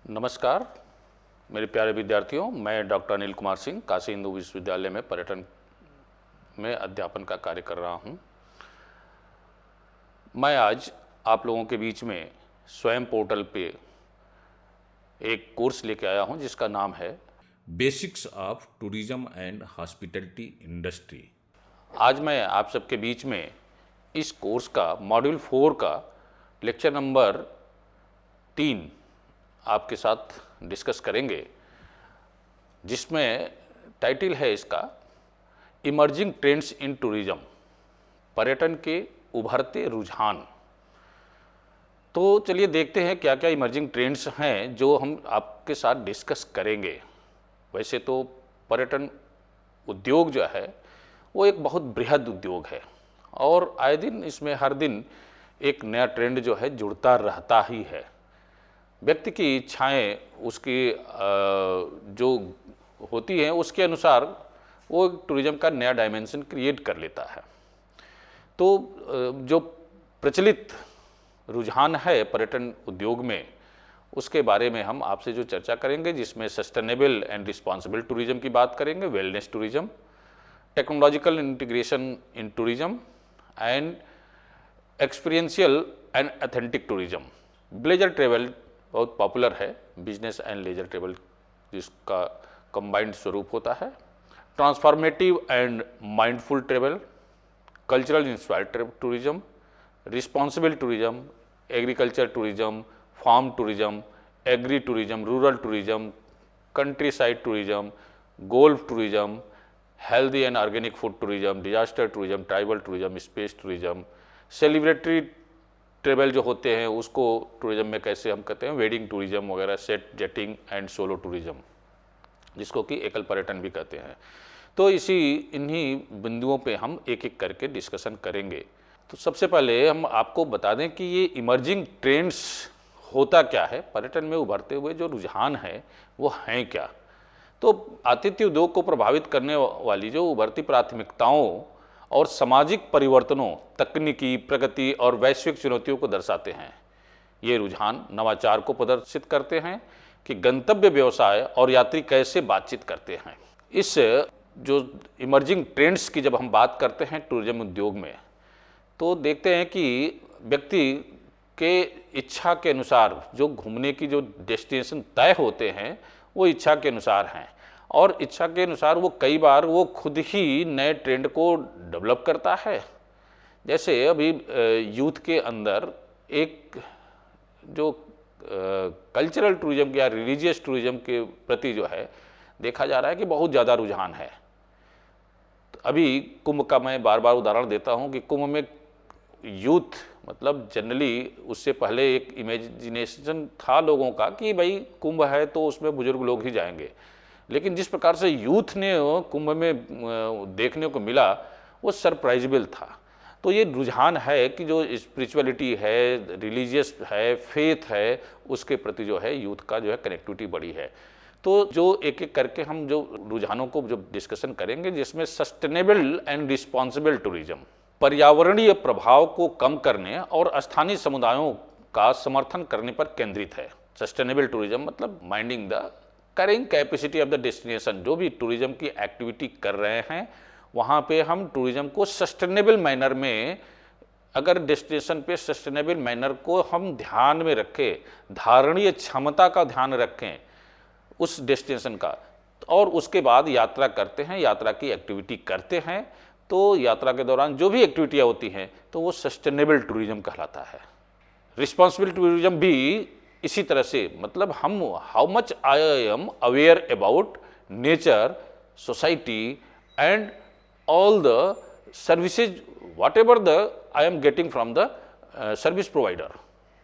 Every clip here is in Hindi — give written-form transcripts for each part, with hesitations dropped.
नमस्कार मेरे प्यारे विद्यार्थियों, मैं डॉक्टर अनिल कुमार सिंह काशी हिंदू विश्वविद्यालय में पर्यटन में अध्यापन का कार्य कर रहा हूं। मैं आज आप लोगों के बीच में स्वयं पोर्टल पे एक कोर्स लेके आया हूं जिसका नाम है basics of tourism and hospitality industry. आज मैं आप सबके बीच में इस कोर्स का मॉड्यूल 4 का लेक्चर नंबर 3 आपके साथ डिस्कस करेंगे, जिसमें टाइटल है इसका इमर्जिंग ट्रेंड्स इन टूरिज्म, पर्यटन के उभरते रुझान। तो चलिए देखते हैं क्या क्या इमर्जिंग ट्रेंड्स हैं जो हम आपके साथ डिस्कस करेंगे। वैसे तो पर्यटन उद्योग जो है वो एक बहुत बृहद उद्योग है और आए दिन इसमें हर दिन एक नया ट्रेंड जो है जुड़ता रहता ही है। व्यक्ति की इच्छाएं उसकी जो होती हैं उसके अनुसार वो टूरिज्म का नया डायमेंशन क्रिएट कर लेता है। तो जो प्रचलित रुझान है पर्यटन उद्योग में, उसके बारे में हम आपसे जो चर्चा करेंगे, जिसमें सस्टेनेबल एंड रिस्पॉन्सिबल टूरिज्म की बात करेंगे, wellness tourism, technological integration in tourism and experiential and authentic tourism. Bleisure travel बहुत पॉपुलर है, बिजनेस एंड लेजर ट्रेवल जिसका कंबाइंड स्वरूप होता है। Transformative and mindful travel, cultural inspired tourism, responsible tourism, agriculture tourism, farm tourism, agri tourism, rural tourism, countryside tourism, golf tourism, healthy and organic food tourism, disaster tourism, tribal tourism, space tourism, celebrity travel जो होते हैं उसको टूरिज्म में कैसे हम कहते हैं वेडिंग टूरिज्म वगैरह, set jetting and solo tourism, जिसको कि एकल पर्यटन भी कहते हैं। तो इन्हीं बिंदुओं पे हम एक एक करके डिस्कशन करेंगे। तो सबसे पहले हम आपको बता दें कि ये इमर्जिंग ट्रेंड्स होता क्या है, पर्यटन में उभरते हुए जो रुझान है वो हैं क्या। तो आतिथ्य उद्योग को प्रभावित करने वाली जो उभरती प्राथमिकताओं और सामाजिक परिवर्तनों, तकनीकी प्रगति और वैश्विक चुनौतियों को दर्शाते हैं। ये रुझान नवाचार को प्रदर्शित करते हैं कि गंतव्य व्यवसाय और यात्री कैसे बातचीत करते हैं। इस जो इमर्जिंग ट्रेंड्स की जब हम बात करते हैं टूरिज्म उद्योग में, तो देखते हैं कि व्यक्ति के इच्छा के अनुसार जो घूमने की जो डेस्टिनेशन तय होते हैं वो इच्छा के अनुसार हैं, और इच्छा के अनुसार वो कई बार वो खुद ही नए ट्रेंड को डेवलप करता है। जैसे अभी यूथ के अंदर एक जो कल्चरल टूरिज्म या रिलीजियस टूरिज्म के प्रति जो है देखा जा रहा है कि बहुत ज़्यादा रुझान है। तो अभी कुंभ का मैं बार बार उदाहरण देता हूँ कि कुंभ में यूथ मतलब जनरली उससे पहले एक इमेजिनेशन था लोगों का कि भाई कुंभ है तो उसमें बुजुर्ग लोग ही जाएंगे, लेकिन जिस प्रकार से यूथ ने कुंभ में देखने को मिला वो सरप्राइजेबल था। तो ये रुझान है कि जो स्पिरिचुअलिटी है, रिलीजियस है, फेथ है, उसके प्रति जो है यूथ का जो है कनेक्टिविटी बड़ी है। तो जो एक एक करके हम जो रुझानों को जो डिस्कशन करेंगे, जिसमें सस्टेनेबल एंड रिस्पॉन्सिबल टूरिज्म पर्यावरणीय प्रभाव को कम करने और स्थानीय समुदायों का समर्थन करने पर केंद्रित है। सस्टेनेबल टूरिज्म मतलब minding the carrying capacity of the destination. जो भी टूरिज्म की एक्टिविटी कर रहे हैं वहाँ पे हम टूरिज्म को सस्टेनेबल मैनर में, अगर डेस्टिनेशन पे सस्टेनेबल मैनर को हम ध्यान में रखें, धारणीय क्षमता का ध्यान रखें उस डेस्टिनेशन का, और उसके बाद यात्रा करते हैं, यात्रा की एक्टिविटी करते हैं, तो यात्रा के दौरान जो भी एक्टिविटियाँ होती हैं तो वो सस्टेनेबल टूरिज्म कहलाता है। रिस्पॉन्सिबल टूरिज्म भी इसी तरह से, मतलब हम how much I am aware about nature, society and all the services whatever the I am getting from the service provider.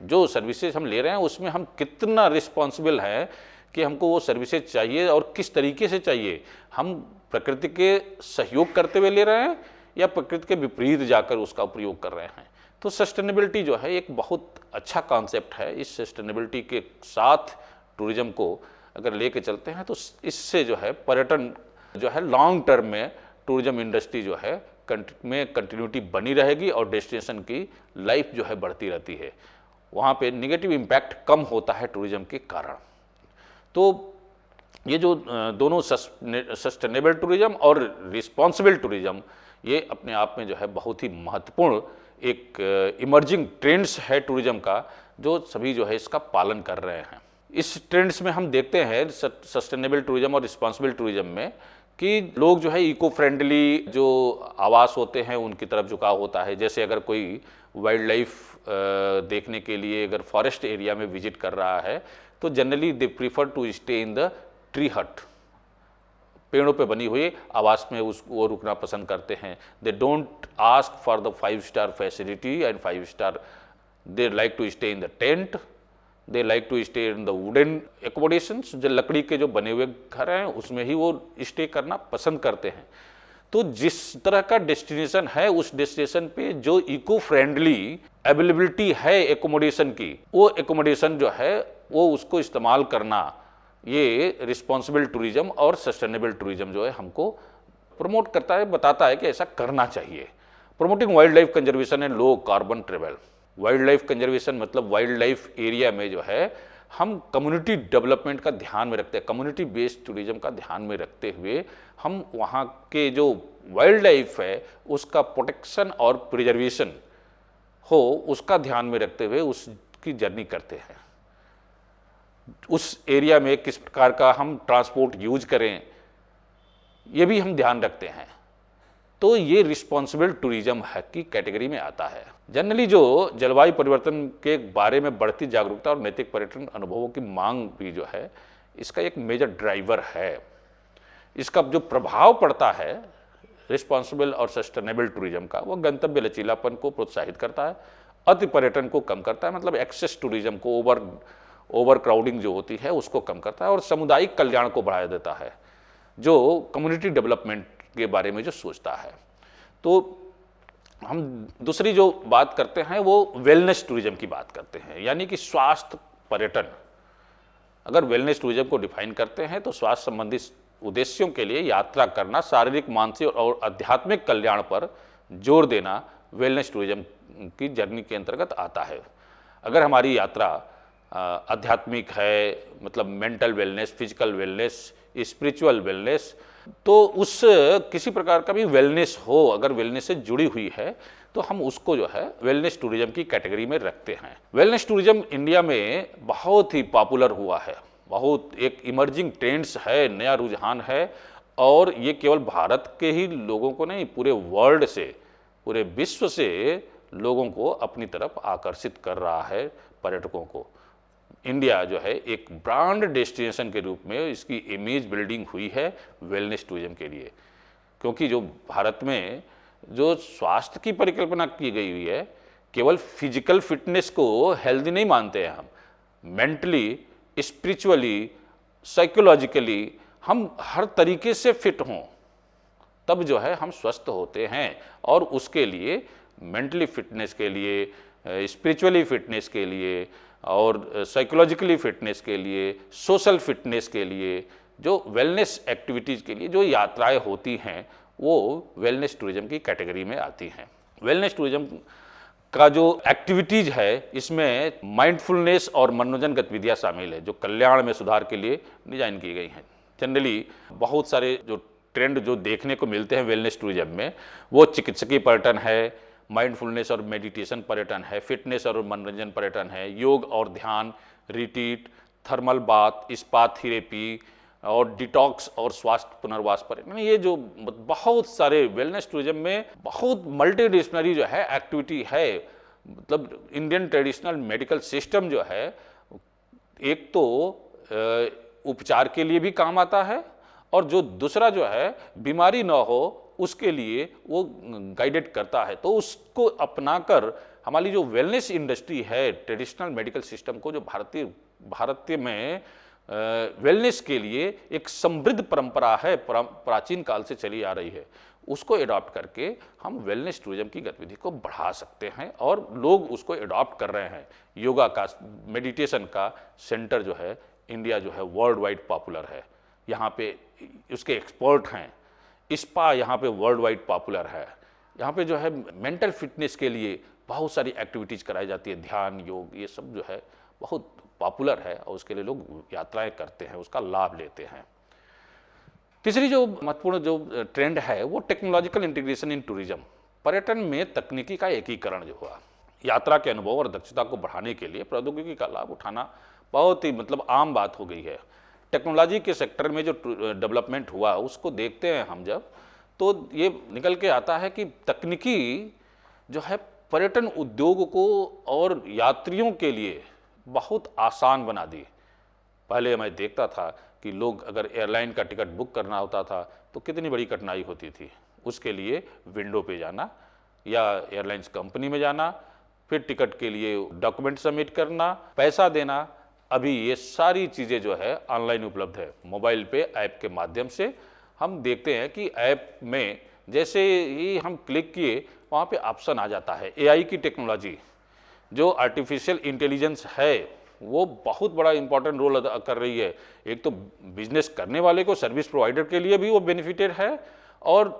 जो सर्विसेज हम ले रहे हैं उसमें हम कितना रिस्पॉन्सिबल हैं कि हमको वो सर्विसेज चाहिए और किस तरीके से चाहिए। हम प्रकृति के सहयोग करते हुए ले रहे हैं या प्रकृति के विपरीत जाकर उसका प्रयोग कर रहे हैं। तो सस्टेनेबिलिटी जो है एक बहुत अच्छा कॉन्सेप्ट है। इस सस्टेनेबिलिटी के साथ टूरिज्म को अगर लेके चलते हैं तो इससे जो है पर्यटन जो है लॉन्ग टर्म में टूरिज्म इंडस्ट्री जो है में कंटिन्यूटी बनी रहेगी और डेस्टिनेशन की लाइफ जो है बढ़ती रहती है। वहाँ पे निगेटिव इम्पैक्ट कम होता है टूरिज्म के कारण। तो ये जो दोनों सस्टेनेबल टूरिज्म और रिस्पॉन्सिबल टूरिज्म, ये अपने आप में जो है बहुत ही महत्वपूर्ण एक इमर्जिंग ट्रेंड्स है टूरिज्म का, जो सभी जो है इसका पालन कर रहे हैं। इस ट्रेंड्स में हम देखते हैं सस्टेनेबल टूरिज्म और रिस्पॉन्सिबल टूरिज्म में कि लोग जो है इको फ्रेंडली जो आवास होते हैं उनकी तरफ झुकाव होता है। जैसे अगर कोई वाइल्ड लाइफ देखने के लिए अगर फॉरेस्ट एरिया में विजिट कर रहा है तो generally they prefer to stay in the tree hut, पेड़ों पे बनी हुई आवास में वो रुकना पसंद करते हैं। They don't ask for the 5 star facility and 5 star, they like to stay in the tent, they like to stay in the wooden accommodations, जो लकड़ी के जो बने हुए घर हैं उसमें ही वो स्टे करना पसंद करते हैं। तो जिस तरह का डेस्टिनेशन है उस डेस्टिनेशन पे जो इको फ्रेंडली अवेलेबिलिटी है एकोमोडेशन की, वो एकोमोडेशन जो है वो उसको इस्तेमाल करना, ये रिस्पॉन्सिबल टूरिज्म और सस्टेनेबल टूरिज्म जो है हमको प्रमोट करता है, बताता है कि ऐसा करना चाहिए। Promoting wild life conservation and low carbon travel. Wild life conservation मतलब वाइल्ड लाइफ एरिया में जो है हम कम्युनिटी डेवलपमेंट का ध्यान में रखते हैं, कम्युनिटी बेस्ड टूरिज्म का ध्यान में रखते हुए हम वहाँ के जो वाइल्ड लाइफ है उसका प्रोटेक्शन और प्रिजर्वेशन हो उसका ध्यान में रखते हुए उसकी जर्नी करते हैं। उस एरिया में किस प्रकार का हम ट्रांसपोर्ट यूज करें ये भी हम ध्यान रखते हैं। तो ये रिस्पॉन्सिबल टूरिज्म है की कैटेगरी में आता है। जनरली जो जलवायु परिवर्तन के बारे में बढ़ती जागरूकता और नैतिक पर्यटन अनुभवों की मांग भी जो है इसका एक मेजर ड्राइवर है। इसका जो प्रभाव पड़ता है रिस्पॉन्सिबल और सस्टेनेबल टूरिज्म का, वो गंतव्य लचीलापन को प्रोत्साहित करता है, अति पर्यटन को कम करता है, मतलब एक्सेस टूरिज्म को, ओवर क्राउडिंग जो होती है उसको कम करता है, और सामुदायिक कल्याण को बढ़ावा देता है, जो कम्युनिटी डेवलपमेंट के बारे में जो सोचता है। तो हम दूसरी जो बात करते हैं वो वेलनेस टूरिज्म की बात करते हैं, यानी कि स्वास्थ्य पर्यटन। अगर वेलनेस टूरिज्म को डिफाइन करते हैं तो स्वास्थ्य संबंधी उद्देश्यों के लिए यात्रा करना, शारीरिक, मानसिक और आध्यात्मिक कल्याण पर जोर देना वेलनेस टूरिज्म की जर्नी के अंतर्गत आता है। अगर हमारी यात्रा आध्यात्मिक है, मतलब mental wellness, physical wellness, spiritual wellness, तो उस किसी प्रकार का भी वेलनेस हो, अगर वेलनेस से जुड़ी हुई है तो हम उसको जो है वेलनेस टूरिज्म की कैटेगरी में रखते हैं। वेलनेस टूरिज्म इंडिया में बहुत ही पॉपुलर हुआ है, बहुत एक इमर्जिंग ट्रेंड्स है, नया रुझान है, और ये केवल भारत के ही लोगों को नहीं, पूरे वर्ल्ड से, पूरे विश्व से लोगों को अपनी तरफ आकर्षित कर रहा है, पर्यटकों को। इंडिया जो है एक ब्रांड डेस्टिनेशन के रूप में इसकी इमेज बिल्डिंग हुई है वेलनेस टूरिज्म के लिए, क्योंकि जो भारत में जो स्वास्थ्य की परिकल्पना की गई हुई है, केवल फिजिकल फिटनेस को हेल्दी नहीं मानते हैं हम, मेंटली, स्पिरिचुअली, साइकोलॉजिकली हम हर तरीके से फिट हों तब जो है हम स्वस्थ होते हैं। और उसके लिए मेंटली फिटनेस के लिए, स्पिरिचुअली फिटनेस के लिए और साइकोलॉजिकली फिटनेस के लिए, सोशल फिटनेस के लिए, जो वेलनेस एक्टिविटीज़ के लिए जो यात्राएं होती हैं वो वेलनेस टूरिज्म की कैटेगरी में आती हैं। वेलनेस टूरिज्म का जो एक्टिविटीज़ है इसमें माइंडफुलनेस और मनोरंजन गतिविधियाँ शामिल है, जो कल्याण में सुधार के लिए डिजाइन की गई हैं। जनरली बहुत सारे जो ट्रेंड जो देखने को मिलते हैं वेलनेस टूरिज्म में, वो चिकित्सकीय पर्यटन है, माइंडफुलनेस और मेडिटेशन पर्यटन है, फिटनेस और मनोरंजन पर्यटन है, योग और ध्यान, retreat, thermal bath, spa therapy और डिटॉक्स और स्वास्थ्य पुनर्वास पर्यटन। ये जो बहुत सारे वेलनेस टूरिज्म में बहुत मल्टीडिसिप्लिनरी जो है एक्टिविटी है। मतलब इंडियन ट्रेडिशनल मेडिकल सिस्टम जो है एक तो उपचार के लिए भी काम आता है, और जो दूसरा जो है बीमारी ना हो उसके लिए वो गाइडेड करता है। तो उसको अपनाकर हमारी जो वेलनेस इंडस्ट्री है, ट्रेडिशनल मेडिकल सिस्टम को, जो भारतीय में वेलनेस के लिए एक समृद्ध परंपरा है, प्राचीन काल से चली आ रही है, उसको अडॉप्ट करके हम वेलनेस टूरिज्म की गतिविधि को बढ़ा सकते हैं, और लोग उसको अडॉप्ट कर रहे हैं। योगा का, मेडिटेशन का सेंटर जो है इंडिया जो है वर्ल्ड वाइड पॉपुलर है, यहाँ पे उसके एक्सपर्ट हैं। स्पा यहाँ पे वर्ल्ड वाइड पॉपुलर है। यहाँ पे जो है मेंटल फिटनेस के लिए बहुत सारी एक्टिविटीज़ कराई जाती है, ध्यान, योग, ये सब जो है बहुत पॉपुलर है और उसके लिए लोग यात्राएं करते हैं, उसका लाभ लेते हैं। तीसरी जो महत्वपूर्ण जो ट्रेंड है वो टेक्नोलॉजिकल इंटीग्रेशन इन टूरिज्म। पर्यटन में तकनीकी का एकीकरण जो हुआ, यात्रा के अनुभव और दक्षता को बढ़ाने के लिए प्रौद्योगिकी का लाभ उठाना बहुत ही आम बात हो गई है। टेक्नोलॉजी के सेक्टर में जो डेवलपमेंट हुआ उसको देखते हैं हम जब, तो ये निकल के आता है कि तकनीकी जो है पर्यटन उद्योग को और यात्रियों के लिए बहुत आसान बना दी। पहले मैं देखता था कि लोग अगर एयरलाइन का टिकट बुक करना होता था तो कितनी बड़ी कठिनाई होती थी, उसके लिए विंडो पे जाना या एयरलाइंस कंपनी में जाना, फिर टिकट के लिए डॉक्यूमेंट सबमिट करना, पैसा देना। अभी ये सारी चीज़ें जो है ऑनलाइन उपलब्ध है, मोबाइल पे ऐप के माध्यम से। हम देखते हैं कि ऐप में जैसे ही हम क्लिक किए वहाँ पे ऑप्शन आ जाता है। एआई की टेक्नोलॉजी जो आर्टिफिशियल इंटेलिजेंस है वो बहुत बड़ा इंपॉर्टेंट रोल अदा कर रही है। एक तो बिजनेस करने वाले को, सर्विस प्रोवाइडर के लिए भी वो बेनिफिटेड है और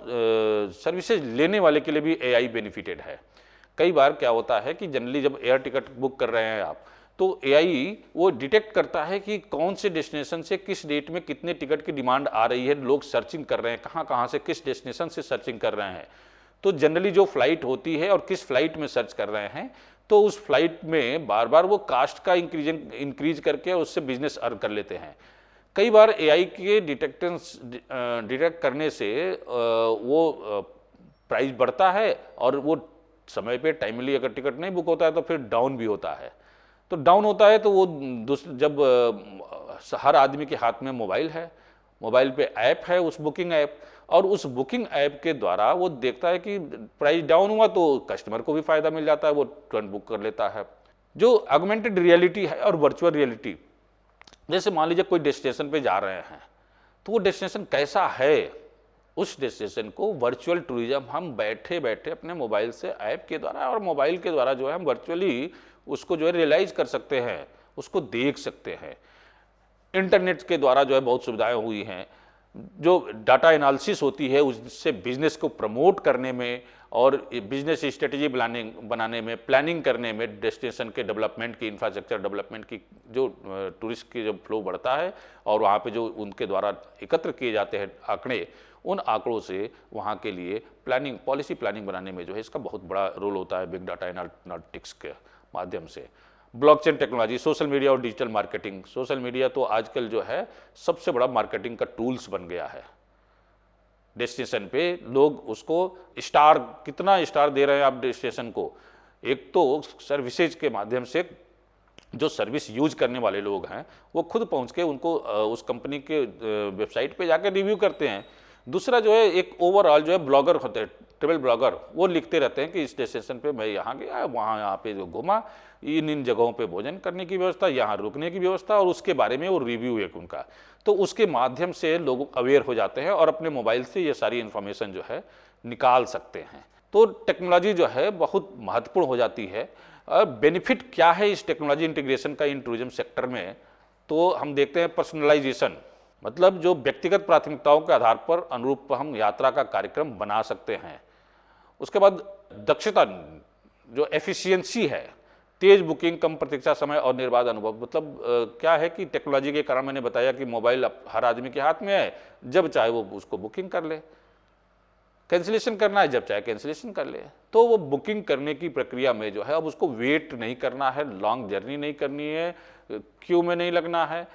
सर्विसेज लेने वाले के लिए भी एआई बेनिफिटेड है। कई बार क्या होता है कि जनरली जब एयर टिकट बुक कर रहे हैं आप, तो एआई वो डिटेक्ट करता है कि कौन से डेस्टिनेशन से किस डेट में कितने टिकट की डिमांड आ रही है, लोग सर्चिंग कर रहे हैं, कहाँ कहाँ से किस डेस्टिनेशन से सर्चिंग कर रहे हैं। तो जनरली जो फ्लाइट होती है और किस फ्लाइट में सर्च कर रहे हैं, तो उस फ्लाइट में बार बार वो कास्ट का इंक्रीज करके उससे बिजनेस अर्न कर लेते हैं। कई बार एआई के डिटेक्ट करने से वो प्राइस बढ़ता है और वो समय पे टाइमली अगर टिकट नहीं बुक होता है तो फिर डाउन भी होता है। तो डाउन होता है तो वो जब हर आदमी के हाथ में मोबाइल है, मोबाइल पे ऐप है, उस बुकिंग ऐप, और उस बुकिंग ऐप के द्वारा वो देखता है कि प्राइस डाउन हुआ तो कस्टमर को भी फायदा मिल जाता है, वो तुरंत बुक कर लेता है। जो ऑगमेंटेड रियलिटी है और वर्चुअल रियलिटी, जैसे मान लीजिए कोई डेस्टिनेशन पे जा रहे हैं तो वो डेस्टिनेशन कैसा है, उस डेस्टिनेशन को वर्चुअल टूरिज्म हम बैठे बैठे अपने मोबाइल से ऐप के द्वारा और मोबाइल के द्वारा जो है हम वर्चुअली उसको जो है रियलाइज कर सकते हैं, उसको देख सकते हैं। इंटरनेट के द्वारा जो है बहुत सुविधाएं हुई हैं। जो डाटा एनालिसिस होती है उससे बिजनेस को प्रमोट करने में और बिजनेस स्ट्रेटेजी बनाने में, प्लानिंग करने में, डेस्टिनेशन के डेवलपमेंट की, इंफ्रास्ट्रक्चर डेवलपमेंट की, जो टूरिस्ट की जब फ्लो बढ़ता है और वहाँ पे जो उनके द्वारा एकत्र किए जाते हैं आंकड़े, उन आंकड़ों से वहाँ के लिए प्लानिंग, पॉलिसी प्लानिंग बनाने में जो है इसका बहुत बड़ा रोल होता है बिग डाटा एनालिटिक्स के माध्यम से। ब्लॉकचेन टेक्नोलॉजी, सोशल मीडिया और डिजिटल मार्केटिंग। सोशल मीडिया तो आजकल जो है सबसे बड़ा मार्केटिंग का टूल्स बन गया है। डेस्टिनेशन पे लोग उसको स्टार, कितना स्टार दे रहे हैं आप डेस्टिनेशन को। एक तो सर्विसेज के माध्यम से जो सर्विस यूज करने वाले लोग हैं वो खुद पहुंच के उनको उस कंपनी के वेबसाइट पे जाकर रिव्यू करते हैं। दूसरा जो है एक ओवरऑल जो है ब्लॉगर होते हैं, ट्रेवल ब्लॉगर, वो लिखते रहते हैं कि इस स्टेशन पे मैं यहाँ गया, वहाँ यहाँ पे जो घूमा, इन जगहों पे भोजन करने की व्यवस्था, यहाँ रुकने की व्यवस्था, और उसके बारे में वो रिव्यू एक उनका। तो उसके माध्यम से लोग अवेयर हो जाते हैं और अपने मोबाइल से ये सारी इन्फॉर्मेशन जो है निकाल सकते हैं। तो टेक्नोलॉजी जो है बहुत महत्वपूर्ण हो जाती है। बेनिफिट क्या है इस टेक्नोलॉजी इंटीग्रेशन का इन टूरिज्म सेक्टर में, तो हम देखते हैं पर्सनलाइजेशन, मतलब जो व्यक्तिगत प्राथमिकताओं के आधार पर अनुरूप हम यात्रा का कार्यक्रम बना सकते हैं। उसके बाद दक्षता, जो एफिशिएंसी है, तेज बुकिंग, कम प्रतीक्षा समय और निर्बाध अनुभव। मतलब क्या है कि टेक्नोलॉजी के कारण मैंने बताया कि मोबाइल अब हर आदमी के हाथ में है, जब चाहे वो उसको बुकिंग कर ले, कैंसिलेशन करना है जब चाहे कैंसिलेशन कर ले। तो वो बुकिंग करने की प्रक्रिया में जो है अब उसको वेट नहीं करना है, लॉन्ग जर्नी नहीं करनी है, क्यू में नहीं लगना है,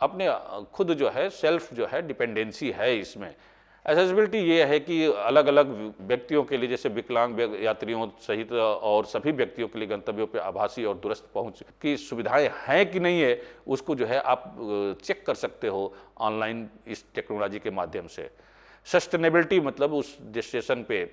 अपने खुद जो है सेल्फ जो है डिपेंडेंसी है इसमें। एसेसिबिलिटी ये है कि अलग अलग व्यक्तियों के लिए, जैसे विकलांग यात्रियों सहित और सभी व्यक्तियों के लिए गंतव्यों पर आभासी और दूरस्थ पहुंच की सुविधाएं हैं कि नहीं है, उसको जो है आप चेक कर सकते हो ऑनलाइन इस टेक्नोलॉजी के माध्यम से। सस्टेनेबिलिटी, मतलब उस डेस्टिनेशन पे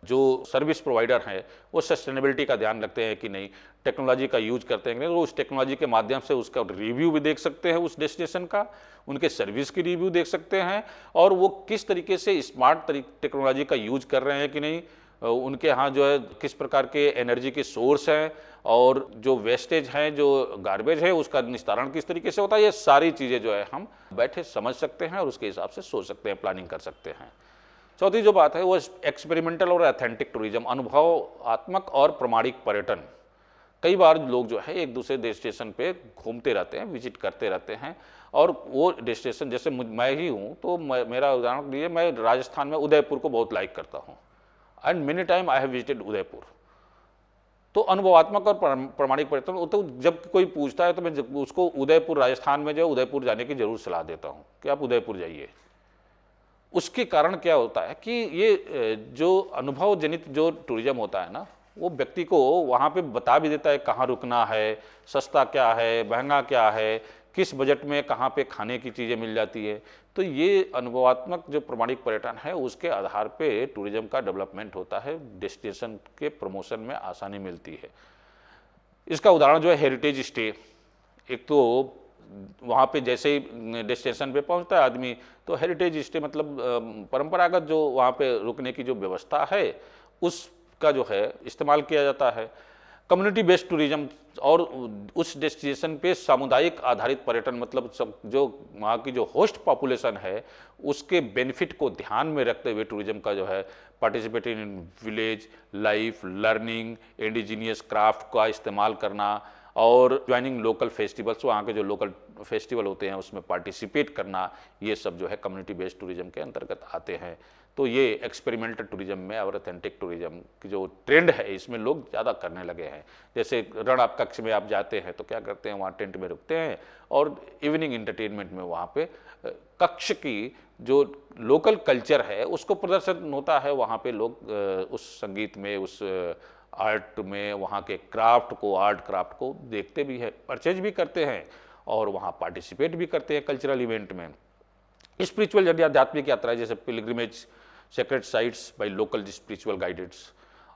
जो सर्विस प्रोवाइडर हैं वो सस्टेनेबिलिटी का ध्यान रखते हैं कि नहीं, टेक्नोलॉजी का यूज करते हैं कि नहीं, तो उस टेक्नोलॉजी के माध्यम से उसका रिव्यू भी देख सकते हैं, उस डेस्टिनेशन का, उनके सर्विस की रिव्यू देख सकते हैं, और वो किस तरीके से स्मार्ट टेक्नोलॉजी का यूज कर रहे हैं कि नहीं, उनके यहाँ जो है किस प्रकार के एनर्जी के सोर्स हैं, और जो वेस्टेज हैं, जो गार्बेज है, उसका निस्तारण किस तरीके से होता है। ये सारी चीज़ें जो है हम बैठे समझ सकते हैं और उसके हिसाब से सोच सकते हैं, प्लानिंग कर सकते हैं। चौथी जो बात है वो एक्सपेरिमेंटल और ऑथेंटिक टूरिज्म, अनुभवात्मक और प्रमाणिक पर्यटन। कई बार लोग जो है एक दूसरे डेस्टिनेशन पे घूमते रहते हैं, विजिट करते रहते हैं, और वो डेस्टिनेशन जैसे मैं ही हूँ तो मेरा उदाहरण लिए मैं राजस्थान में उदयपुर को बहुत लाइक करता हूँ, and many time I have visited Udaipur. तो अनुभवात्मक और प्रमाणिक पर्यटन, तो जब कोई पूछता है तो मैं उसको उदयपुर, राजस्थान में जो उदयपुर जाने की जरूर सलाह देता हूँ कि आप उदयपुर जाइए। उसके कारण क्या होता है कि ये जो अनुभव जनित जो टूरिज्म होता है ना, वो व्यक्ति को वहाँ पे बता भी देता है कहाँ रुकना है, सस्ता क्या है, महंगा क्या है, किस बजट में कहाँ पे खाने की चीज़ें मिल जाती है। तो ये अनुभवात्मक जो प्रमाणिक पर्यटन है उसके आधार पे टूरिज्म का डेवलपमेंट होता है, डेस्टिनेशन के प्रमोशन में आसानी मिलती है। इसका उदाहरण जो है हेरिटेज स्टे। एक तो वहाँ पे जैसे ही डेस्टिनेशन पे पहुँचता है आदमी, तो हेरिटेज स्टे मतलब परंपरागत जो वहाँ पे रुकने की जो व्यवस्था है उसका जो है इस्तेमाल किया जाता है। कम्युनिटी बेस्ड टूरिज्म, और उस डेस्टिनेशन पे सामुदायिक आधारित पर्यटन, मतलब सब जो वहाँ की जो होस्ट पॉपुलेशन है उसके बेनिफिट को ध्यान में रखते हुए टूरिज्म का जो है participating in village life, learning, indigenous craft का इस्तेमाल करना, और ज्वाइनिंग लोकल फेस्टिवल्स, वहाँ के जो लोकल फेस्टिवल होते हैं उसमें पार्टिसिपेट करना, ये सब जो है कम्युनिटी बेस्ड टूरिज्म के अंतर्गत आते हैं। तो ये एक्सपेरिमेंटल टूरिज्म में और ऑथेंटिक टूरिज्म की जो ट्रेंड है इसमें लोग ज़्यादा करने लगे हैं। जैसे रण आप कक्ष में आप जाते हैं तो क्या करते हैं, वहाँ टेंट में रुकते हैं और इवनिंग इंटरटेनमेंट में वहाँ पे कक्ष की जो लोकल कल्चर है उसको प्रदर्शन होता है। वहाँ पे लोग उस संगीत में, उस आर्ट में, वहाँ के क्राफ्ट को, आर्ट क्राफ्ट को देखते भी हैं, परचेज भी करते हैं और वहाँ पार्टिसिपेट भी करते हैं कल्चरल इवेंट में। स्पिरिचुअल जर्नी, आध्यात्मिक यात्रा जैसे pilgrimage, sacred sites by local spiritual guides,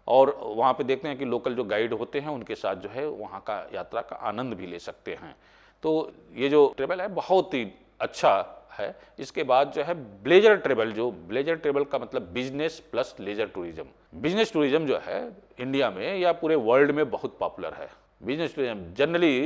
और वहाँ पे देखते हैं कि लोकल जो गाइड होते हैं उनके साथ जो है वहाँ का यात्रा का आनंद भी ले सकते हैं। तो ये जो ट्रेवल है बहुत ही अच्छा है। इसके बाद जो है ब्लेजर ट्रेवल, जो ब्लेजर ट्रेवल का मतलब business plus leisure tourism. Business tourism जो है इंडिया में या पूरे वर्ल्ड में बहुत पॉपुलर है। बिजनेस टूरिज्म जनरली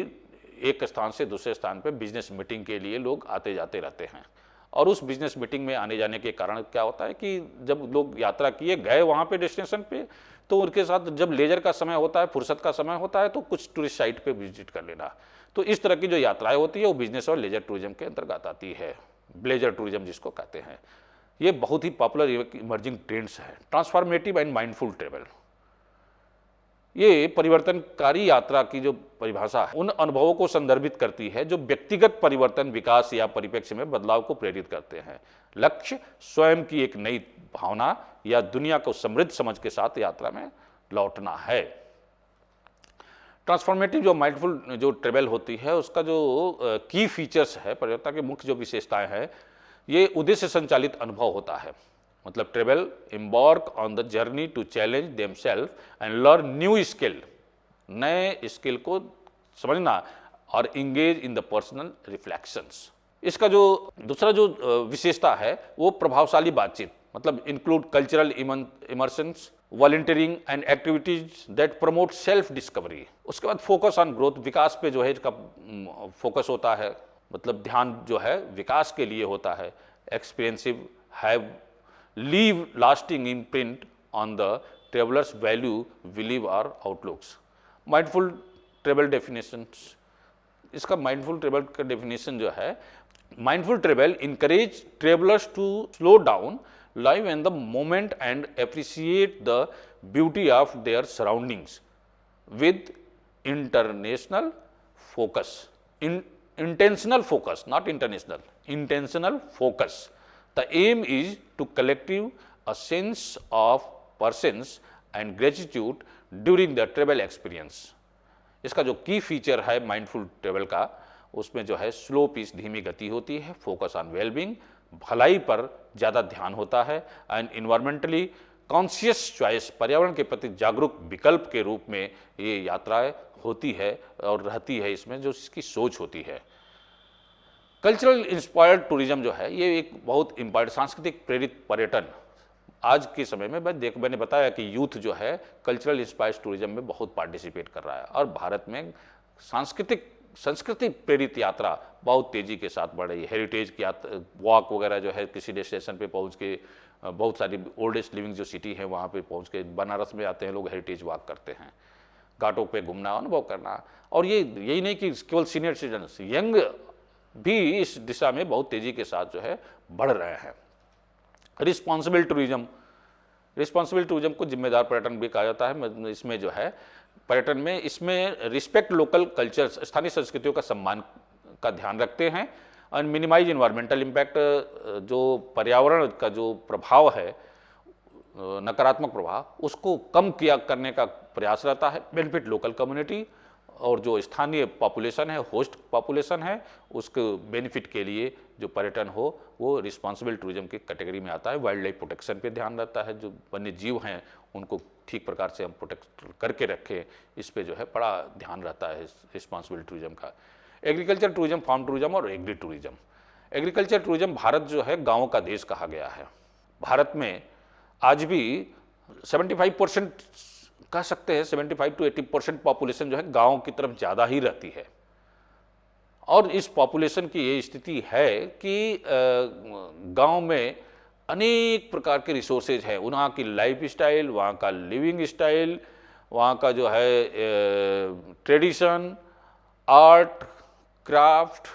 एक स्थान से दूसरे स्थान पे बिजनेस मीटिंग के लिए लोग आते जाते रहते हैं, और उस बिजनेस मीटिंग में आने जाने के कारण क्या होता है कि जब लोग यात्रा किए गए वहाँ पे डेस्टिनेशन पे, तो उनके साथ जब लेजर का समय होता है, फुर्सत का समय होता है, तो कुछ टूरिस्ट साइट पे विजिट कर लेना। तो इस तरह की जो यात्राएं होती है वो बिजनेस और लेजर टूरिज्म के अंतर्गत आती है, ब्लेजर टूरिज्म जिसको कहते हैं। ये बहुत ही पॉपुलर इमर्जिंग ट्रेंड्स है। ट्रांसफॉर्मेटिव एंड माइंडफुल ट्रेवल, ये परिवर्तनकारी यात्रा की जो परिभाषा है उन अनुभवों को संदर्भित करती है जो व्यक्तिगत परिवर्तन, विकास या परिप्रेक्ष्य में बदलाव को प्रेरित करते हैं। लक्ष्य स्वयं की एक नई भावना या दुनिया को समृद्ध समझ के साथ यात्रा में लौटना है। ट्रांसफॉर्मेटिव जो माइंडफुल जो ट्रेवल होती है उसका जो की फीचर्स है, परिवर्तन की मुख्य जो विशेषताएं हैं, ये उद्देश्य संचालित अनुभव होता है। मतलब travel embark on the journey to challenge themselves and learn new skill, नए स्किल को समझना और engage in the personal reflections. इसका जो दूसरा जो विशेषता है वो प्रभावशाली बातचीत, मतलब include cultural immersions, volunteering and activities that promote self discovery. उसके बाद फोकस ऑन ग्रोथ, विकास पे जो है इसका फोकस होता है, मतलब ध्यान जो है विकास के लिए होता है। Experiences, have leave lasting imprint on the travellers value, believe और आउटलुक्स। माइंडफुल ट्रेवल डेफिनेशंस, इसका माइंडफुल ट्रेवल का डेफिनेशन जो है, mindful travel encourage travellers to slow down, live in the moment and appreciate the beauty of their surroundings with international focus, intentional focus, not international, intentional focus. The aim is to collective a sense of presence and gratitude during the travel experience. इसका जो की फीचर है माइंडफुल ट्रेवल का, उसमें जो है स्लो पीस, धीमी गति होती है, फोकस ऑन वेलबींग, भलाई पर ज़्यादा ध्यान होता है, एंड इन्वायरमेंटली कॉन्शियस चॉइस, पर्यावरण के प्रति जागरूक विकल्प के रूप में ये यात्राएं होती है और रहती है, इसमें जो इसकी सोच होती है। कल्चरल इंस्पायर्ड टूरिज्म जो है ये एक बहुत इम्पॉर्टेंट सांस्कृतिक प्रेरित पर्यटन आज के समय में मैंने बताया कि यूथ जो है कल्चरल इंस्पायर्ड टूरिज्म में बहुत पार्टिसिपेट कर रहा है, और भारत में संस्कृति प्रेरित यात्रा बहुत तेज़ी के साथ बढ़ रही है। हेरिटेज की वॉक वगैरह जो है, किसी डेस्टिनेशन पे पहुंच के, बहुत सारी ओल्डेस्ट लिविंग जो सिटी है वहाँ पे पहुंच के, बनारस में आते हैं लोग, हेरिटेज वॉक करते हैं। घाटों पे घूमना, अनुभव करना। और ये यही नहीं कि केवल सीनियर सिटीजन्स, यंग भी इस दिशा में बहुत तेजी के साथ जो है बढ़ रहे हैं। रिस्पॉन्सिबल टूरिज्म, रिस्पॉन्सिबल टूरिज्म को जिम्मेदार पर्यटन भी कहा जाता है। इसमें जो है पर्यटन में इसमें रिस्पेक्ट लोकल कल्चर्स, स्थानीय संस्कृतियों का सम्मान का ध्यान रखते हैं और मिनिमाइज इन्वायरमेंटल इम्पैक्ट, जो पर्यावरण का जो प्रभाव है, नकारात्मक प्रभाव, उसको कम किया करने का प्रयास रहता है। बेनिफिट लोकल कम्युनिटी और जो स्थानीय पॉपुलेशन है, होस्ट पॉपुलेशन है, उसके बेनिफिट के लिए जो पर्यटन हो वो रिस्पॉन्सिबल टूरिज्म की कैटेगरी में आता है। वाइल्ड लाइफ प्रोटेक्शन पे ध्यान रहता है, जो वन्य जीव हैं उनको ठीक प्रकार से हम प्रोटेक्ट करके रखें, इस पे जो है बड़ा ध्यान रहता है रिस्पॉन्सिबल टूरिज्म का। एग्रीकल्चर टूरिज्म, फार्म टूरिज्म और agri tourism. Agriculture tourism, Bharat जो है गाँव का देश कहा गया है। भारत में आज भी 75% कह सकते हैं, 75 to 80% पॉपुलेशन जो है गांव की तरफ ज़्यादा ही रहती है। और इस पॉपुलेशन की ये स्थिति है कि गांव में अनेक प्रकार के रिसोर्सेज हैं, वहाँ की लाइफ स्टाइल, वहाँ का लिविंग स्टाइल, वहाँ का जो है ट्रेडिशन, आर्ट, क्राफ्ट,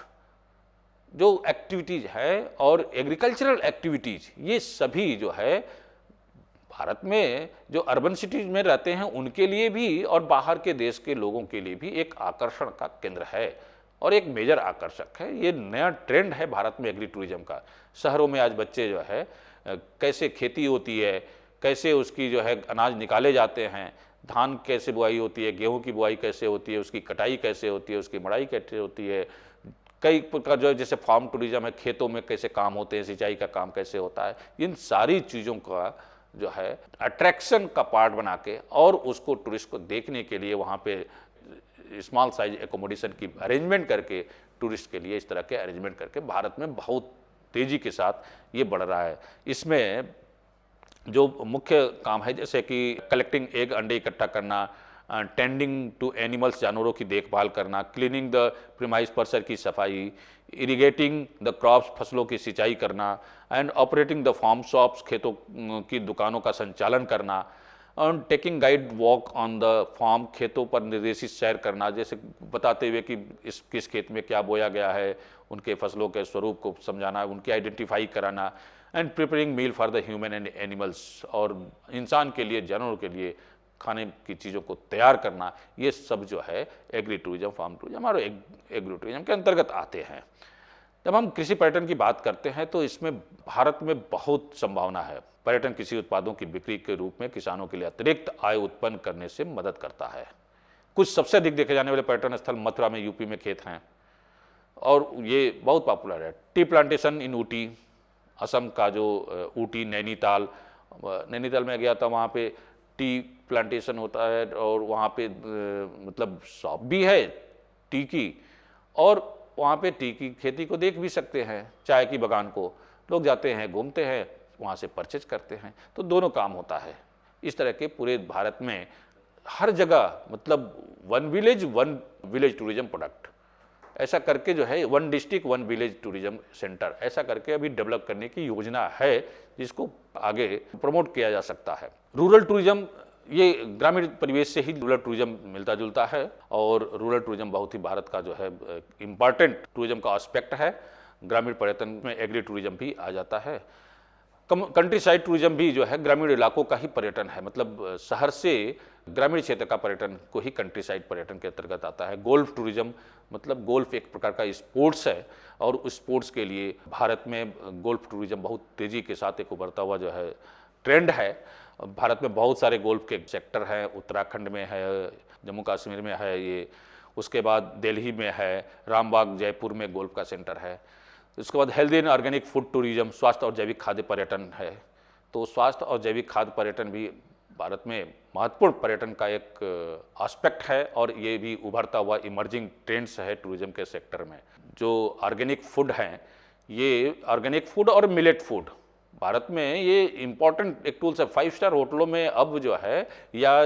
जो एक्टिविटीज़ है और एग्रीकल्चरल एक्टिविटीज़, ये सभी जो है भारत में जो अर्बन सिटीज में रहते हैं उनके लिए भी और बाहर के देश के लोगों के लिए भी एक आकर्षण का केंद्र है और एक मेजर आकर्षक है। ये नया ट्रेंड है भारत में एग्री टूरिज्म का। शहरों में आज बच्चे जो है कैसे खेती होती है, कैसे उसकी जो है अनाज निकाले जाते हैं, धान कैसे बुआई होती है, गेहूं की बुआई कैसे होती है, उसकी कटाई कैसे होती है, उसकी मड़ाई कैसे होती है, कई प्रकार जो है जैसे फार्म टूरिज्म है, खेतों में कैसे काम होते हैं, सिंचाई का काम कैसे होता है, इन सारी चीज़ों का जो है अट्रैक्शन का पार्ट बना के और उसको टूरिस्ट को देखने के लिए वहाँ पे स्मॉल साइज एकोमोडेशन की अरेंजमेंट करके टूरिस्ट के लिए इस तरह के अरेंजमेंट करके भारत में बहुत तेज़ी के साथ ये बढ़ रहा है। इसमें जो मुख्य काम है जैसे कि कलेक्टिंग एग, अंडे इकट्ठा करना, टेंडिंग टू एनिमल्स, जानवरों की देखभाल करना, क्लीनिंग द प्रीमाइस पर्सर की सफाई, इरिगेटिंग द क्रॉप्स, फसलों की सिंचाई करना, and operating the farm shops, खेतों की दुकानों का संचालन करना, और taking guide walk on the farm, खेतों पर निर्देशित सैर करना, जैसे बताते हुए कि इस किस खेत में क्या बोया गया है, उनके फसलों के स्वरूप को समझाना, उनकी आइडेंटिफाई कराना, and preparing meal for the human and animals, और इंसान के लिए, जानवरों के लिए खाने की चीज़ों को तैयार करना, ये सब जो है एग्री टूरिज्म, फार्म टूरिज्म और एग्री टूरिज्म के अंतर्गत आते हैं। जब हम कृषि पर्यटन की बात करते हैं तो इसमें भारत में बहुत संभावना है। पर्यटन कृषि उत्पादों की बिक्री के रूप में किसानों के लिए अतिरिक्त आय उत्पन्न करने से मदद करता है। कुछ सबसे अधिक देखे जाने वाले पर्यटन स्थल मथुरा में, यूपी में खेत हैं और ये बहुत पॉपुलर है। Tea plantation in Ooty, Assam का जो ऊटी, नैनीताल, नैनीताल में गया था, वहाँ पे टी प्लांटेशन होता है और वहाँ पे मतलब शॉप भी है टी की, और वहाँ पे टी की खेती को देख भी सकते हैं, चाय की बागान को लोग जाते हैं, घूमते हैं, वहाँ से परचेज करते हैं, तो दोनों काम होता है। इस तरह के पूरे भारत में हर जगह मतलब वन विलेज टूरिज्म प्रोडक्ट ऐसा करके जो है, one district one village tourism centre ऐसा करके अभी डेवलप करने की योजना है, जिसको आगे प्रमोट किया जा सकता है। रूरल टूरिज्म, ये ग्रामीण परिवेश से ही रूरल टूरिज्म मिलता जुलता है और रूरल टूरिज्म बहुत ही भारत का जो है इम्पॉर्टेंट टूरिज्म का एस्पेक्ट है। ग्रामीण पर्यटन में एग्री टूरिज्म भी आ जाता है। कंट्री साइड टूरिज्म भी जो है ग्रामीण इलाकों का ही पर्यटन है, मतलब शहर से ग्रामीण क्षेत्र का पर्यटन को ही कंट्री साइड पर्यटन के अंतर्गत आता है। गोल्फ टूरिज्म, मतलब गोल्फ एक प्रकार का स्पोर्ट्स है और उस स्पोर्ट्स के लिए भारत में गोल्फ टूरिज्म बहुत तेज़ी के साथ एक उभरता हुआ जो है ट्रेंड है। भारत में बहुत सारे गोल्फ के सेक्टर हैं, उत्तराखंड में है, जम्मू कश्मीर में है ये, उसके बाद दिल्ली में है, रामबाग जयपुर में गोल्फ का सेंटर है। उसके बाद healthy and organic food tourism, स्वास्थ्य और जैविक खाद्य पर्यटन है। तो स्वास्थ्य और जैविक खाद्य पर्यटन भी भारत में महत्वपूर्ण पर्यटन का एक एस्पेक्ट है और ये भी उभरता हुआ इमर्जिंग ट्रेंड्स है टूरिज्म के सेक्टर में। जो ऑर्गेनिक फूड हैं, ये ऑर्गेनिक फूड और मिलेट फूड भारत में ये इम्पॉर्टेंट एक टूल्स है। 5 स्टार होटलों में अब जो है या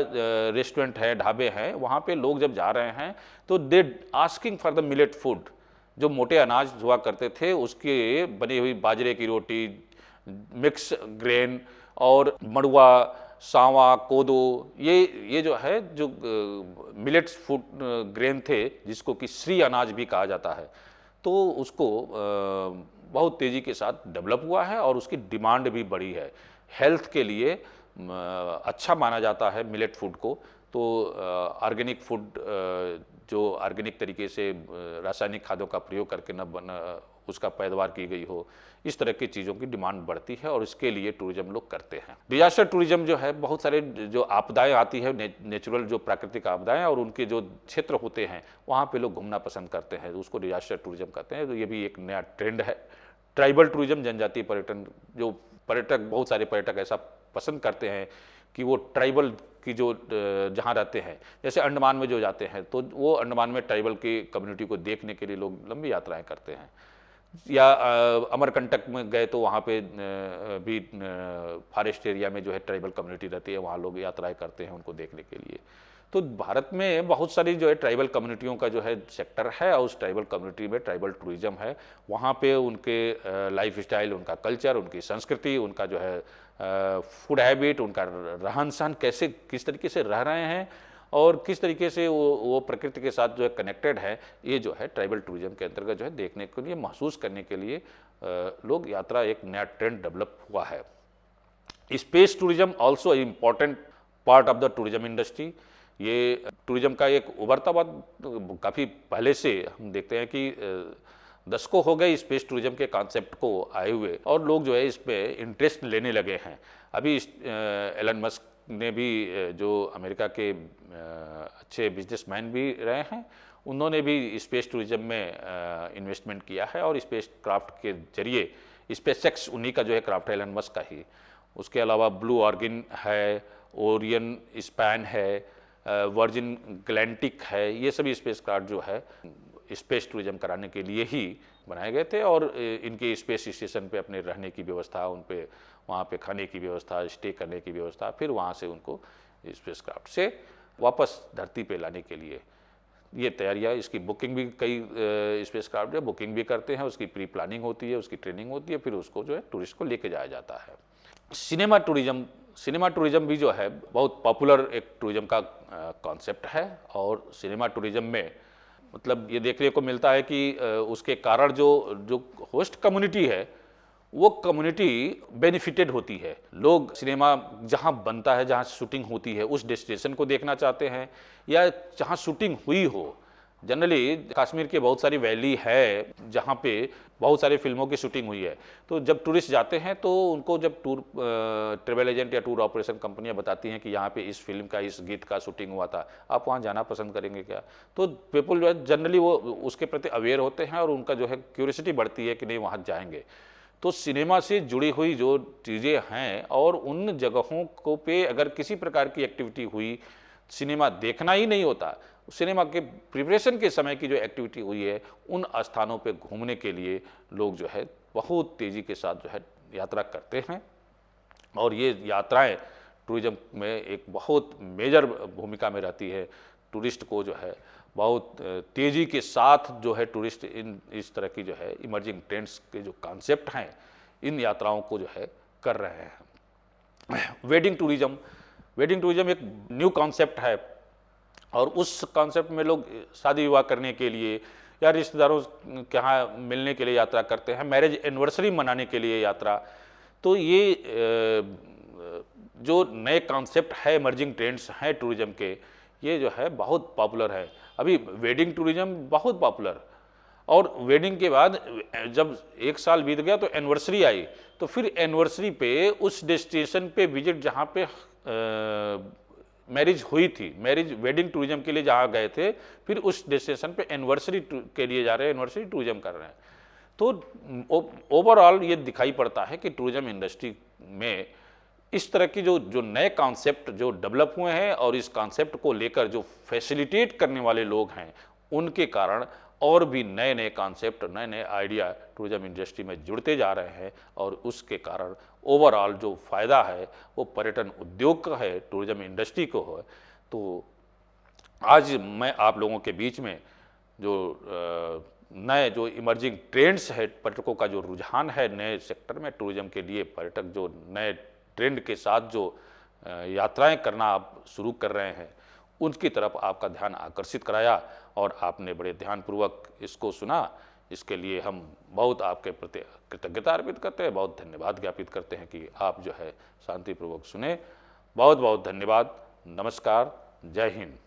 रेस्टोरेंट है, ढाबे हैं, वहाँ पे लोग जब जा रहे हैं तो they asking for the millet food. जो मोटे अनाज हुआ करते थे उसके बनी हुई बाजरे की रोटी, मिक्स ग्रेन और मड़ुआ, सांवा, कोदो, ये जो है जो मिलेट्स फूड ग्रेन थे, जिसको कि श्री अनाज भी कहा जाता है, तो उसको बहुत तेज़ी के साथ डेवलप हुआ है और उसकी डिमांड भी बढ़ी है। हेल्थ के लिए अच्छा माना जाता है मिलेट फूड को। तो ऑर्गेनिक फूड, जो ऑर्गेनिक तरीके से रासायनिक खादों का प्रयोग करके न बना उसका पैदावार की गई हो, इस तरह की चीज़ों की डिमांड बढ़ती है और इसके लिए टूरिज्म लोग करते हैं। डिजास्टर टूरिज्म जो है, बहुत सारे जो आपदाएं आती है, नेचुरल जो प्राकृतिक आपदाएं और उनके जो क्षेत्र होते हैं वहाँ पे लोग घूमना पसंद करते हैं, तो उसको डिजास्टर टूरिज्म कहते हैं। तो ये भी एक नया ट्रेंड है। ट्राइबल टूरिज्म, जनजातीय पर्यटन, जो पर्यटक, बहुत सारे पर्यटक ऐसा पसंद करते हैं कि वो ट्राइबल की जो जहाँ रहते हैं, जैसे अंडमान में जो जाते हैं तो वो अंडमान में ट्राइबल की कम्युनिटी को देखने के लिए लोग लंबी यात्राएं करते हैं। या अमरकंटक में गए तो वहाँ पे भी फॉरेस्ट एरिया में जो है ट्राइबल कम्युनिटी रहती है, वहाँ लोग यात्राएं करते हैं उनको देखने के लिए। तो भारत में बहुत सारी जो है ट्राइबल कम्युनिटियों का जो है सेक्टर है और उस ट्राइबल कम्युनिटी में ट्राइबल टूरिज्म है। वहाँ पे उनके लाइफ स्टाइल, उनका कल्चर, उनकी संस्कृति, उनका जो है फूड हैबिट, उनका रहन सहन, कैसे किस तरीके से रह रहे हैं और किस तरीके से वो प्रकृति के साथ जो है कनेक्टेड है, ये जो है ट्राइबल टूरिज्म के अंतर्गत जो है देखने के लिए, महसूस करने के लिए लोग यात्रा, एक नया ट्रेंड डेवलप हुआ है। Space tourism also important part of the tourism industry. ये टूरिज्म का एक उभरता हुआ, काफ़ी पहले से हम देखते हैं कि दशकों हो गए स्पेस टूरिज्म के कॉन्सेप्ट को आए हुए और लोग जो है इस पे इंटरेस्ट लेने लगे हैं। अभी एलन मस्क ने भी, जो अमेरिका के अच्छे बिजनेसमैन भी रहे हैं, उन्होंने भी स्पेस टूरिज्म में इन्वेस्टमेंट किया है और स्पेस क्राफ्ट के जरिए, स्पेसएक्स उन्हीं का जो है क्राफ्ट है, एलन मस्क का ही। उसके अलावा ब्लू ऑरिजिन है, ओरियन स्पैन है, वर्जिन गैलेंटिक है, ये सभी स्पेस क्राफ्ट जो है स्पेस टूरिज्म कराने के लिए ही बनाए गए थे और इनके स्पेस स्टेशन पे अपने रहने की व्यवस्था, उन पे वहाँ पे खाने की व्यवस्था, स्टे करने की व्यवस्था, फिर वहाँ से उनको स्पेस क्राफ्ट से वापस धरती पे लाने के लिए ये तैयारियाँ, इसकी बुकिंग भी कई स्पेस क्राफ्ट जो बुकिंग भी करते हैं, उसकी प्री प्लानिंग होती है, उसकी ट्रेनिंग होती है, फिर उसको जो है टूरिस्ट को लेके जाया जाता है। सिनेमा टूरिज्म भी जो है बहुत पॉपुलर एक टूरिज्म का कॉन्सेप्ट है और सिनेमा टूरिज्म में मतलब ये देखने को मिलता है कि उसके कारण जो होस्ट कम्युनिटी है वो कम्युनिटी बेनिफिटेड होती है। लोग सिनेमा जहाँ बनता है, जहाँ शूटिंग होती है, उस डेस्टिनेशन को देखना चाहते हैं या जहाँ शूटिंग हुई हो। जनरली कश्मीर की बहुत सारी वैली है जहाँ पे बहुत सारी फिल्मों की शूटिंग हुई है, तो जब टूरिस्ट जाते हैं तो उनको जब ट्रेवल एजेंट या टूर ऑपरेशन कंपनियां बताती हैं कि यहाँ पे इस फिल्म का, इस गीत का शूटिंग हुआ था, आप वहाँ जाना पसंद करेंगे क्या? तो पीपल जो है जनरली वो उसके प्रति अवेयर होते हैं और उनका जो है क्यूरियोसिटी बढ़ती है कि नहीं वहाँ जाएंगे। तो सिनेमा से जुड़ी हुई जो चीज़ें हैं और उन जगहों को पे अगर किसी प्रकार की एक्टिविटी हुई, सिनेमा देखना ही नहीं होता, सिनेमा के प्रिपरेशन के समय की जो एक्टिविटी हुई है, उन स्थानों पे घूमने के लिए लोग जो है बहुत तेज़ी के साथ जो है यात्रा करते हैं और ये यात्राएं टूरिज्म में एक बहुत मेजर भूमिका में रहती है। टूरिस्ट को जो है बहुत तेज़ी के साथ जो है टूरिस्ट इस तरह की जो है इमर्जिंग ट्रेंड्स के जो कॉन्सेप्ट हैं, इन यात्राओं को जो है कर रहे हैं। वेडिंग टूरिज्म एक न्यू कॉन्सेप्ट है और उस कॉन्सेप्ट में लोग शादी विवाह करने के लिए या रिश्तेदारों के यहाँ मिलने के लिए यात्रा करते हैं, मैरिज एनिवर्सरी मनाने के लिए यात्रा। तो ये जो नए कॉन्सेप्ट है, इमर्जिंग ट्रेंड्स हैं टूरिज्म के, ये जो है बहुत पॉपुलर है। अभी वेडिंग टूरिज्म बहुत पॉपुलर, और वेडिंग के बाद जब एक साल बीत गया तो एनिवर्सरी आई, तो फिर एनिवर्सरी पे उस डेस्टिनेशन पे विजिट जहाँ पे मैरिज हुई थी, वेडिंग टूरिज्म के लिए जहाँ गए थे, फिर उस डेस्टिनेशन पे एनिवर्सरी के लिए जा रहे हैं, एनिवर्सरी टूरिज्म कर रहे हैं। तो ओवरऑल ये दिखाई पड़ता है कि टूरिज्म इंडस्ट्री में इस तरह की जो नए कॉन्सेप्ट जो डेवलप हुए हैं और इस कॉन्सेप्ट को लेकर जो फैसिलिटेट करने वाले लोग हैं, उनके कारण और भी नए नए कॉन्सेप्ट, नए नए आइडिया टूरिज्म इंडस्ट्री में जुड़ते जा रहे हैं और उसके कारण ओवरऑल जो फ़ायदा है वो पर्यटन उद्योग का है, टूरिज्म इंडस्ट्री को है। तो आज मैं आप लोगों के बीच में जो नए जो इमर्जिंग ट्रेंड्स है, पर्यटकों का जो रुझान है नए सेक्टर में टूरिज्म के लिए, पर्यटक जो नए ट्रेंड के साथ जो यात्राएं करना आप शुरू कर रहे हैं, उनकी तरफ आपका ध्यान आकर्षित कराया और आपने बड़े ध्यानपूर्वक इसको सुना। इसके लिए हम बहुत आपके प्रति कृतज्ञता अर्पित करते हैं, बहुत धन्यवाद ज्ञापित करते हैं कि आप जो है शांतिपूर्वक सुने। बहुत बहुत धन्यवाद। नमस्कार। जय हिंद।